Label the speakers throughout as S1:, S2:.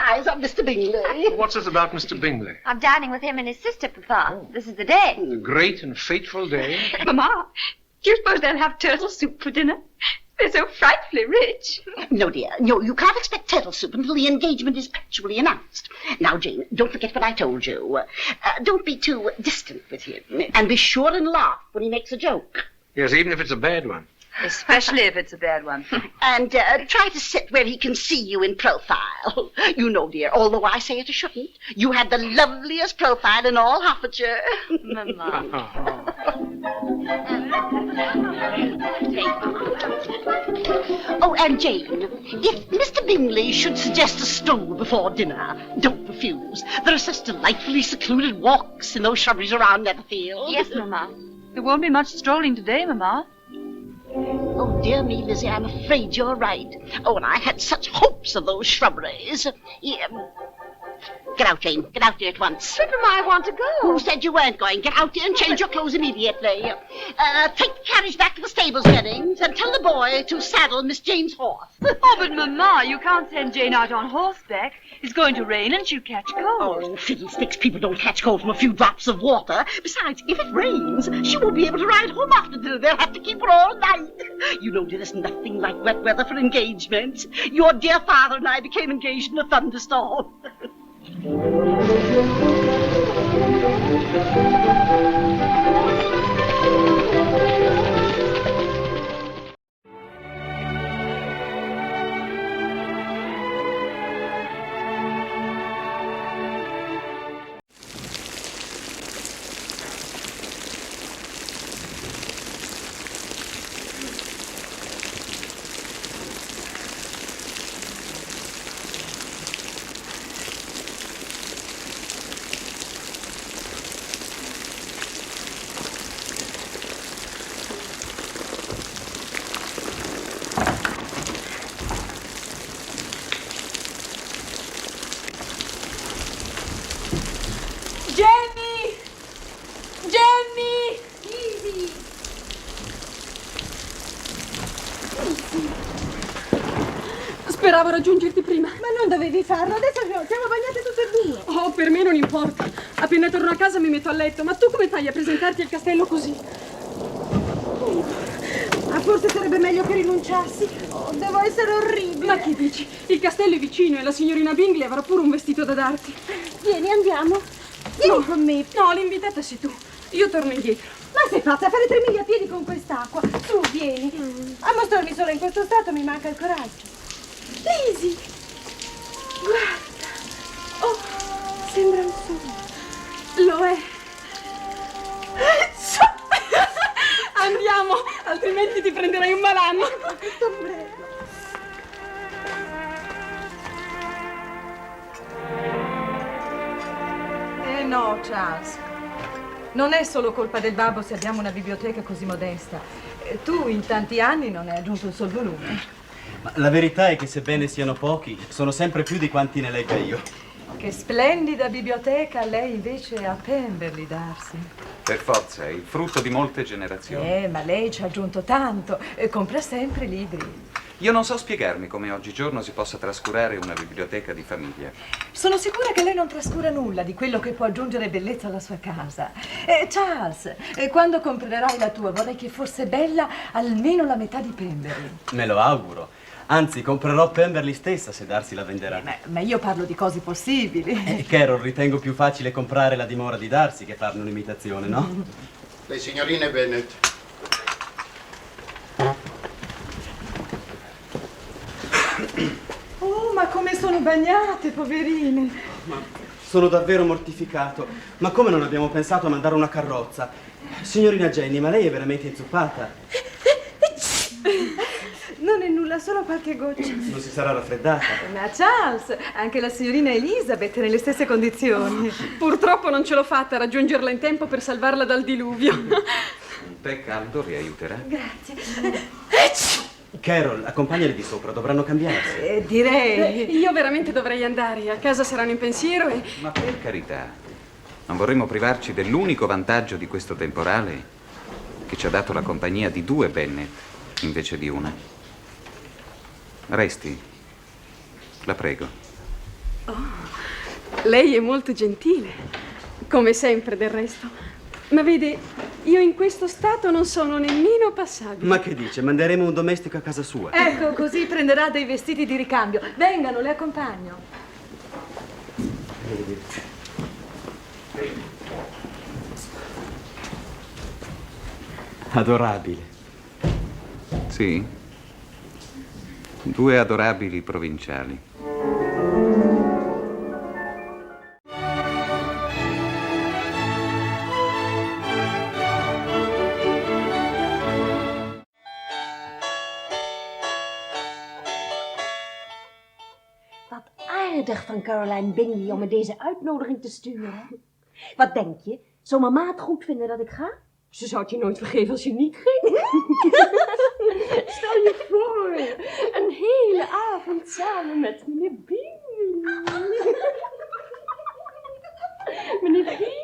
S1: eyes on Mr. Bingley.
S2: What's this about Mr. Bingley?
S3: I'm dining with him and his sister, Papa. Oh. This is the day.
S2: A great and fateful day.
S3: Mama, do you suppose they'll have turtle soup for dinner? They're so frightfully rich.
S1: No, dear. No, you can't expect turtle soup until the engagement is actually announced. Now, Jane, don't forget what I told you. Don't be too distant with him. And be sure and laugh when he makes a joke.
S2: Yes, even if it's a bad one.
S4: Especially if it's a bad one.
S1: And try to sit where he can see you in profile. You know, dear, although I say it shouldn't, you had the loveliest profile in all Hertfordshire.
S4: Mamma.
S1: Oh, and Jane, if Mr. Bingley should suggest a stroll before dinner, don't refuse. There are such delightfully secluded walks in those shrubberies around Netherfield.
S4: Yes, Mamma. There won't be much strolling today, Mamma.
S1: Oh, dear me, Lizzie, I'm afraid you're right. Oh, and I had such hopes of those shrubberies. Yeah. Get out, Jane. Get out there at once.
S3: But, Mamma, I want to go.
S1: Who said you weren't going? Get out there and change your clothes immediately. Take the carriage back to the stables, Jennings, and tell the boy to saddle Miss Jane's horse.
S4: Oh, but Mamma, you can't send Jane out on horseback. It's going to rain and she'll catch cold.
S1: Oh, fiddlesticks, people don't catch cold from a few drops of water. Besides, if it rains, she won't be able to ride home after dinner. They'll have to keep her all night. You know, there's nothing like wet weather for engagements. Your dear father and I became engaged in a thunderstorm.
S5: Speravo raggiungerti prima.
S6: Ma non dovevi farlo, adesso siamo bagnate tutte e due.
S5: Oh, per me non importa. Appena torno a casa mi metto a letto. Ma tu come fai a presentarti al castello così?
S6: Ma forse sarebbe meglio che rinunciassi. Oh, devo essere orribile.
S5: Ma che dici? Il castello è vicino e la signorina Bingley avrà pure un vestito da darti.
S6: Vieni, andiamo. Vieni con me.
S5: No, l'invitata sei tu. Io torno indietro.
S6: Ma sei pazza a fare 3 miglia a piedi con quest'acqua? Su, vieni. A mostrarmi solo in questo stato mi manca il coraggio. Lizzie! Guarda! Oh, sembra un sogno.
S5: Lo è. Andiamo, altrimenti ti prenderai un malanno.
S6: Questo ombrello.
S7: No, Charles. Non è solo colpa del babbo se abbiamo una biblioteca così modesta. Tu in tanti anni non hai aggiunto un sol volume.
S8: Ma la verità è che sebbene siano pochi, sono sempre più di quanti ne legga io.
S7: Che splendida biblioteca lei invece ha a Pemberley, Darcy.
S9: Per forza, è il frutto di molte generazioni.
S7: Ma lei ci ha aggiunto tanto e compra sempre libri.
S9: Io non so spiegarmi come oggigiorno si possa trascurare una biblioteca di famiglia.
S7: Sono sicura che lei non trascura nulla di quello che può aggiungere bellezza alla sua casa. Charles, quando comprerai la tua vorrei che fosse bella almeno la metà di Pemberley.
S8: Me lo auguro. Anzi, comprerò Pemberley stessa se Darcy la venderà.
S7: Ma io parlo di cose possibili.
S8: Carol, ritengo più facile comprare la dimora di Darcy che farne un'imitazione, no?
S10: Le signorine Bennet.
S7: Oh, ma come sono bagnate, poverine.
S8: Ma sono davvero mortificato. Ma come non abbiamo pensato a mandare una carrozza? Signorina Jenny, ma lei è veramente inzuppata?
S6: Non è nulla, solo qualche goccia.
S8: Non si sarà raffreddata?
S7: Ma Charles, anche la signorina Elizabeth è nelle stesse condizioni.
S5: Purtroppo non ce l'ho fatta a raggiungerla in tempo per salvarla dal diluvio.
S9: Un tè caldo riaiuterà?
S6: Grazie.
S8: Carol, accompagnali di sopra, dovranno cambiarsi.
S7: Direi.
S5: Io veramente dovrei andare. A casa saranno in pensiero e...
S9: Ma per carità, non vorremmo privarci dell'unico vantaggio di questo temporale che ci ha dato la compagnia di 2 Bennet invece di una. Resti, la prego.
S5: Lei è molto gentile, come sempre del resto. Ma vede, io in questo stato non sono nemmeno passabile.
S8: Ma che dice? Manderemo un domestico a casa sua.
S7: Ecco, così prenderà dei vestiti di ricambio. Vengano, le accompagno.
S8: Adorabile.
S9: Sì. 2 adorabili provinciali.
S11: Wat aardig van Caroline Bingley om me deze uitnodiging te sturen. Wat denk je? Zou mama het goed vinden dat ik ga?
S6: Ze zou het je nooit vergeven als je niet ging. Stel je voor, een hele avond samen met meneer Bingley. Meneer Bingley.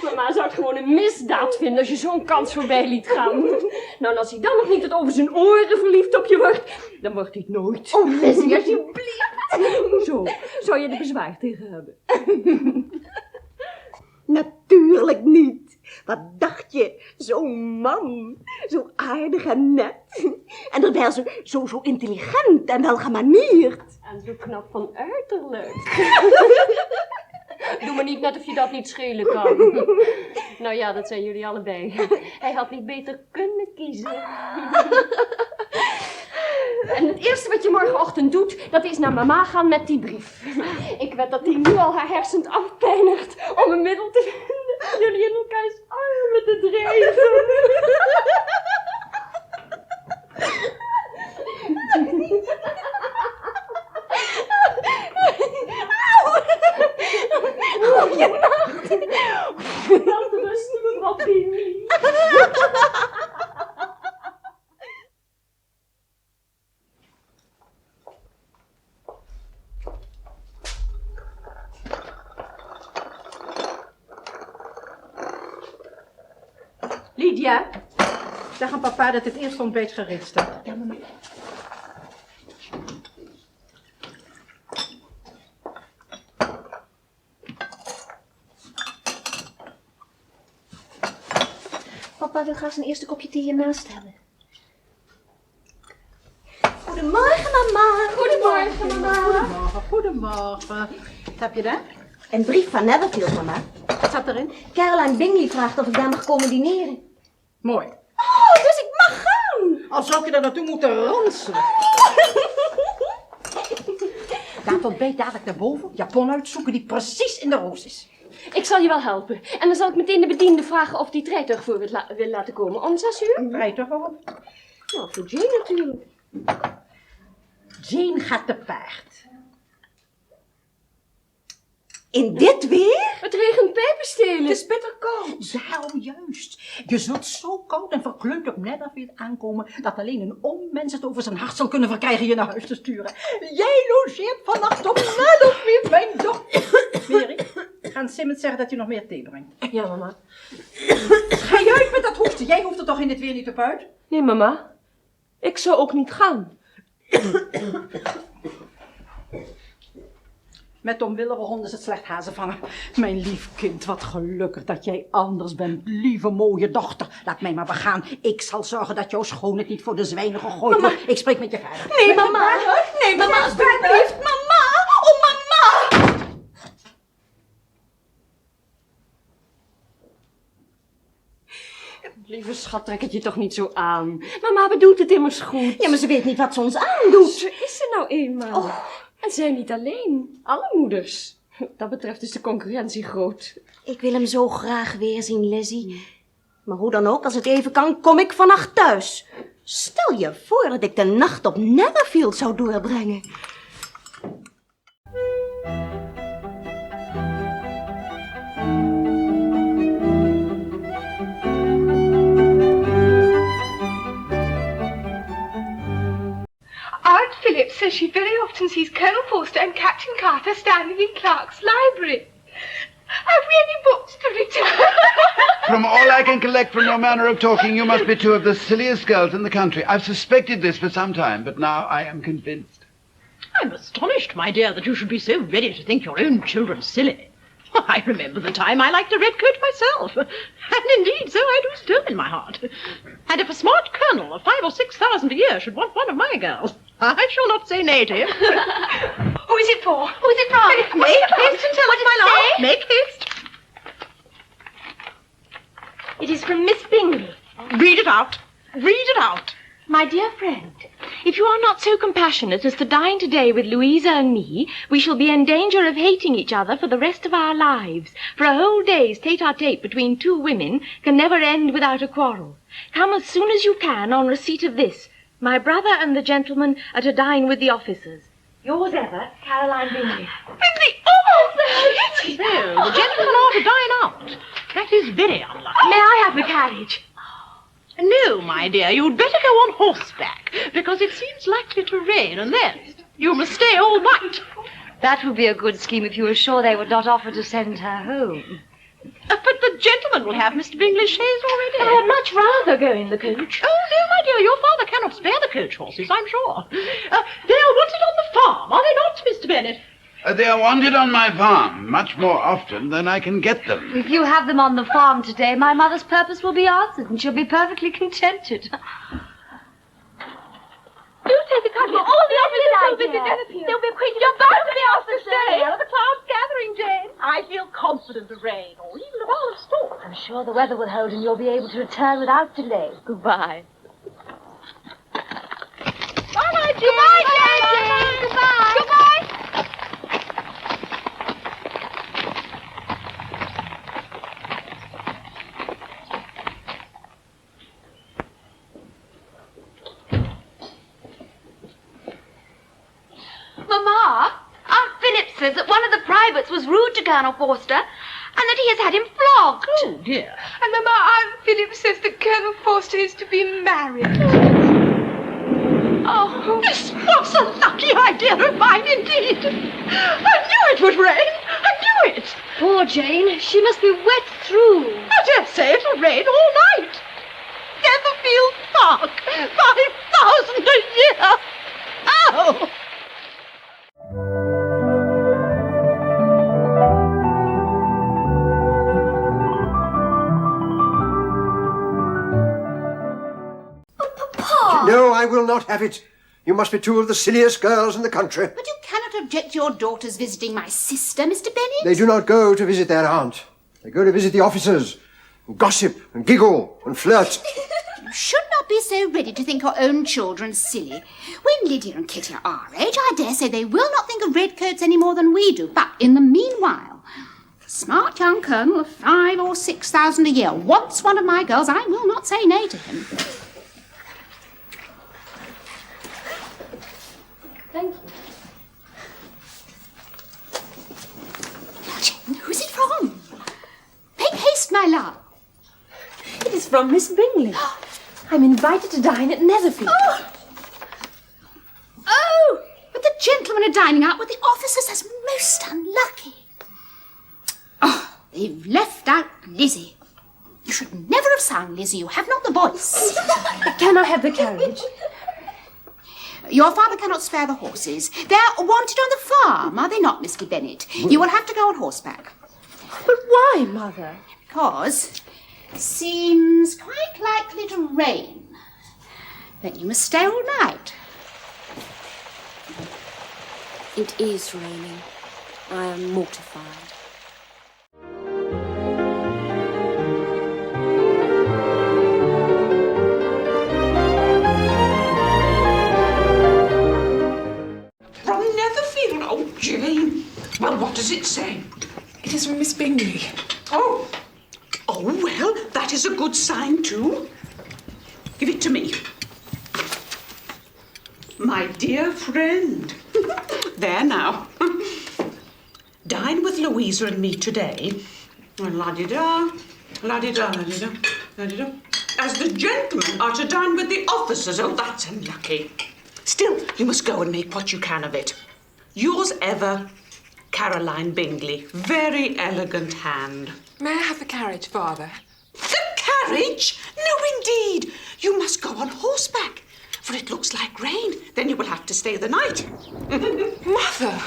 S6: Mama zou het gewoon een misdaad vinden als je zo'n kans voorbij liet gaan. Nou, als hij dan nog niet tot over zijn oren verliefd op je wordt, dan wordt hij het nooit.
S11: Oh, Lizzie, alsjeblieft.
S6: Hoezo? Zou je er bezwaar tegen hebben?
S11: Natuurlijk niet. Wat dacht je? Zo'n man. Zo aardig en net. En erbij zo intelligent en welgemanierd.
S6: En zo knap van uiterlijk. Doe maar niet net of je dat niet schelen kan. Nou ja, dat zijn jullie allebei. Hij had niet beter kunnen kiezen. En het eerste wat je morgenochtend doet, dat is naar mama gaan met die brief. Ik weet dat hij nu al haar hersens afpijnigt om een middel te vinden jullie in elkaars armen te drijven. Goeienacht. Welterusten, mevrouw Bingley.
S12: Lydia, zeg aan papa dat het eerste ontbijt gereed staat.
S11: Ja, mama. Papa wil graag zijn eerste kopje thee hiernaast hebben. Goedemorgen, mama.
S6: Goedemorgen, mama.
S12: Goedemorgen, goedemorgen. Wat heb je daar?
S11: Een brief van Netherfield, mama.
S12: Wat zat erin?
S11: Caroline Bingley vraagt of ik daar mag komen dineren.
S12: Mooi.
S11: Oh, dus ik mag gaan.
S12: Al zou ik je daar naartoe moeten ranselen. Laat het ontbijt dadelijk naar boven, japon uitzoeken die precies in de roos is.
S6: Ik zal je wel helpen. En dan zal ik meteen de bediende vragen of die het rijtuig voor wil laten komen. Om 6 uur?
S12: Rijtuig waarom?
S6: Nou, voor Jane natuurlijk.
S12: Jane gaat te paard.
S11: In dit weer?
S6: Het regent pijpenstelen.
S12: Het is bitterkoud. Nou, juist. Je zult zo koud en verkleumd op Netherfield aankomen dat alleen een onmens het over zijn hart zal kunnen verkrijgen je naar huis te sturen. Jij logeert vannacht op Netherfield, mijn dochter. Mary, ga aan Simmons zeggen dat hij nog meer thee brengt.
S6: Ja, mama.
S12: Ga je uit met dat hoesten? Jij hoeft er toch in dit weer niet op uit?
S6: Nee, mama. Ik zou ook niet gaan.
S12: Met onwillige honden is het slecht hazen vangen. Mijn lief kind, wat gelukkig dat jij anders bent. Lieve mooie dochter, laat mij maar begaan. Ik zal zorgen dat jouw schoonheid niet voor de zwijnen gegooid wordt. Ik spreek met je vader.
S11: Nee, mama. Nee, mama, alsjeblieft. Mama. Oh, mama.
S6: Lieve schat, trek het je toch niet zo aan. Mama bedoelt het immers goed.
S11: Ja, maar ze weet niet wat ze ons aandoet.
S6: Zo is ze nou eenmaal.
S11: Oh.
S6: En zij niet alleen. Alle moeders. Wat dat betreft is de concurrentie groot.
S11: Ik wil hem zo graag weer zien, Lizzie. Maar hoe dan ook, als het even kan, kom ik vannacht thuis. Stel je voor dat ik de nacht op Netherfield zou doorbrengen.
S3: Aunt Philip says she very often sees Colonel Forster and Captain Carter standing in Clark's library. I've really books to return.
S13: From all I can collect from your manner of talking, you must be two of the silliest girls in the country. I've suspected this for some time, but now I am convinced.
S12: I'm astonished, my dear, that you should be so ready to think your own children silly. I remember the time I liked a red coat myself, and indeed so I do still in my heart. And if a smart colonel of 5,000 or 6,000 a year should want one of my girls, I shall not say nay to him.
S3: Who is it for? Who is it from?
S12: Make haste and tell us, my love. Make haste.
S3: It is from Miss Bingley.
S12: Read it out. Read it out.
S3: My dear friend, if you are not so compassionate as to dine today with Louisa and me, we shall be in danger of hating each other for the rest of our lives. For a whole day's tete-a-tete between two women can never end without a quarrel. Come as soon as you can on receipt of this. My brother and the gentleman are to dine with the officers. Yours ever, Caroline Bingley.
S12: Bingley! Oh, the gentlemen are to dine out. That is very unlucky.
S3: May I have the carriage?
S12: No, my dear, you'd better go on horseback, because it seems likely to rain, and then you must stay all night.
S4: That would be a good scheme if you were sure they would not offer to send her home.
S12: But the gentleman will have Mr. Bingley's chaise already.
S3: I'd much rather go in the coach.
S12: Oh, no, my dear, your father cannot spare the coach horses, I'm sure. They are wanted on the farm, are they not, Mr. Bennet?
S13: They are wanted on my farm much more often than I can get them.
S4: If you have them on the farm today, my mother's purpose will be answered, and she'll be perfectly contented.
S3: Do take a couple. All the officers will visit Netherfield. They'll be acquainted. You're bound to be asked to stay.
S12: Are the clouds gathering, Jane? I feel confident of rain, or even of olive storm.
S4: I'm sure the weather will hold, and you'll be able to return without delay. Goodbye.
S12: Bye-bye, Jane.
S3: Goodbye, Jane. Goodbye. Goodbye. Mamma, Aunt Philip says that one of the privates was rude to Colonel Forster and that he has had him flogged.
S12: Oh, dear.
S3: And Mamma, Aunt Philip says that Colonel Forster is to be married. Oh.
S12: This was a lucky idea of mine, indeed. I knew it would rain. I knew it.
S3: Poor Jane, she must be wet through.
S12: I dare say it'll rain all night. Netherfield Park, 5,000 a year. Oh!
S14: No, I will not have it. You must be two of the silliest girls in the country.
S15: But you cannot object to your daughters visiting my sister, Mr. Bennet.
S14: They do not go to visit their aunt. They go to visit the officers, and gossip, and giggle, and flirt.
S15: You should not be so ready to think your own children silly. When Lydia and Kitty are our age, I dare say they will not think of redcoats any more than we do. But in the meanwhile, the smart young colonel of 5,000 or 6,000 a year wants one of my girls. I will not say nay to him.
S3: Thank you.
S15: Now, Jane, who's it from? Make haste, my love.
S6: It is from Miss Bingley. I'm invited to dine at Netherfield.
S15: Oh, but the gentlemen are dining out with the officers. That's most unlucky. Oh, they've left out Lizzie. You should never have sung, Lizzie. You have not the voice.
S6: Can I have the carriage?
S15: Your father cannot spare the horses. They're wanted on the farm, are they not, Mr. Bennet? You will have to go on horseback.
S6: But why, Mother?
S15: Because it seems quite likely to rain. Then you must stay all night.
S6: It is raining. I am mortified.
S16: Oh, Jane. Well, what does it say?
S17: It is from Miss Bingley.
S16: Oh, well, that is a good sign, too. Give it to me. My dear friend. There now. Dine with Louisa and me today. La-di-da, la-di-da, la-di-da, la-di-da. As the gentlemen are to dine with the officers. Oh, that's unlucky. Still, you must go and make what you can of it. Yours ever, Caroline Bingley. Very elegant hand.
S17: May I have the carriage, Father?
S16: The carriage? No, indeed. You must go on horseback, for it looks like rain. Then you will have to stay the night.
S17: Mother!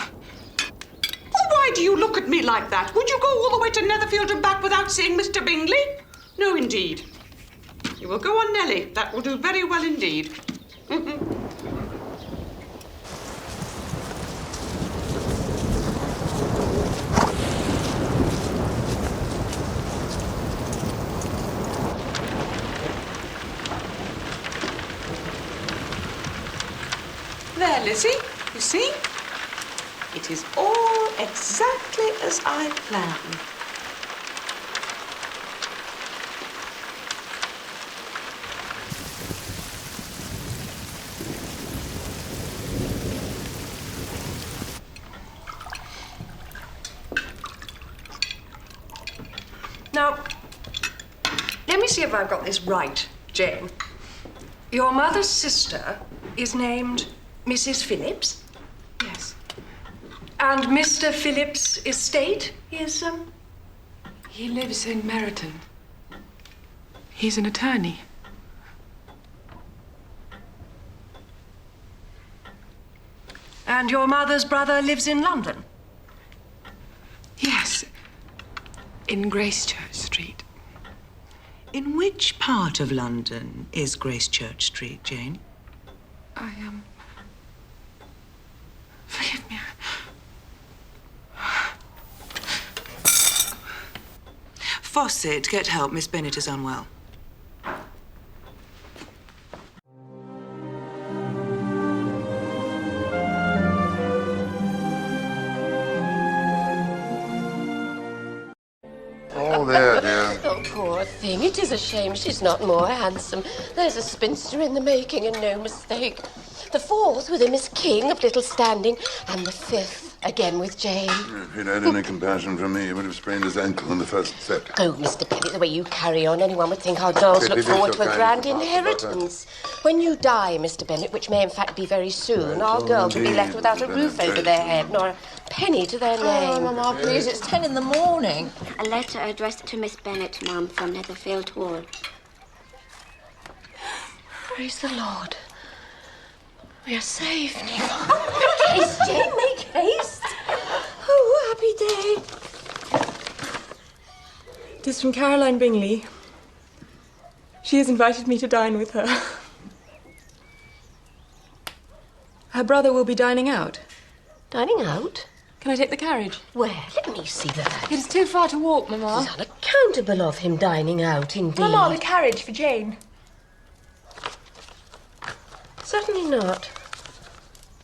S16: Oh, why do you look at me like that? Would you go all the way to Netherfield and back without seeing Mr. Bingley? No, indeed. You will go on, Nellie. That will do very well indeed. There, Lizzie, you see? It is all exactly as I planned.
S18: Now, let me see if I've got this right, Jane. Your mother's sister is named Mrs. Phillips?
S17: Yes.
S18: And Mr. Phillips' estate is,
S17: He lives in Meryton. He's an attorney.
S18: And your mother's brother lives in London?
S17: Yes. In Gracechurch Street.
S19: In which part of London is Gracechurch Street, Jane?
S17: Forgive me.
S19: Fawcett, get help. Miss Bennet is unwell.
S20: Oh, there, dear.
S21: Oh, poor thing. It is a shame she's not more handsome. There's a spinster in the making and no mistake. The fourth with a Miss King of little standing, and the fifth again with Jane.
S20: If he'd had any compassion from me, he would have sprained his ankle in the first set.
S21: Oh, Mr. Bennet, the way you carry on, anyone would think our girls look forward to a grand inheritance. When you die, Mr. Bennet, which may in fact be very soon, our girls will be left without a roof over their head, nor a penny to their name.
S22: Oh, Mamma, please, it's 10 in the morning.
S23: A letter addressed to Miss Bennet, Mum, from Netherfield Hall.
S21: Praise the Lord. We are saved.
S22: Make haste, Jane, make haste.
S21: Oh, happy day.
S17: It is from Caroline Bingley. She has invited me to dine with her. Her brother will be dining out.
S21: Dining out?
S17: Can I take the carriage?
S21: Where? Let me see that.
S17: It is too far to walk, Mamma.
S21: It's unaccountable of him dining out, indeed.
S17: Mamma, the carriage for Jane.
S21: Certainly not.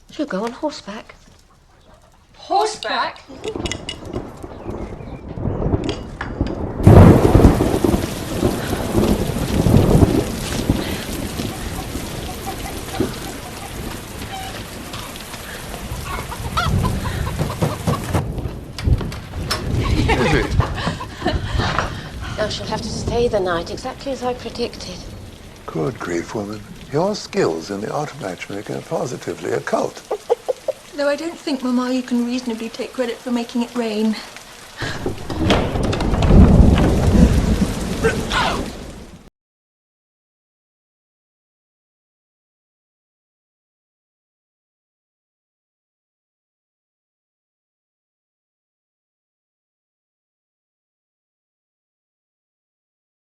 S21: She'll go on horseback.
S18: Horseback?
S21: Now she'll have to stay the night, exactly as I predicted.
S20: Good grief, woman. Your skills in the art of matchmaking are positively occult.
S17: Though I don't think, Mamma, you can reasonably take credit for making it rain.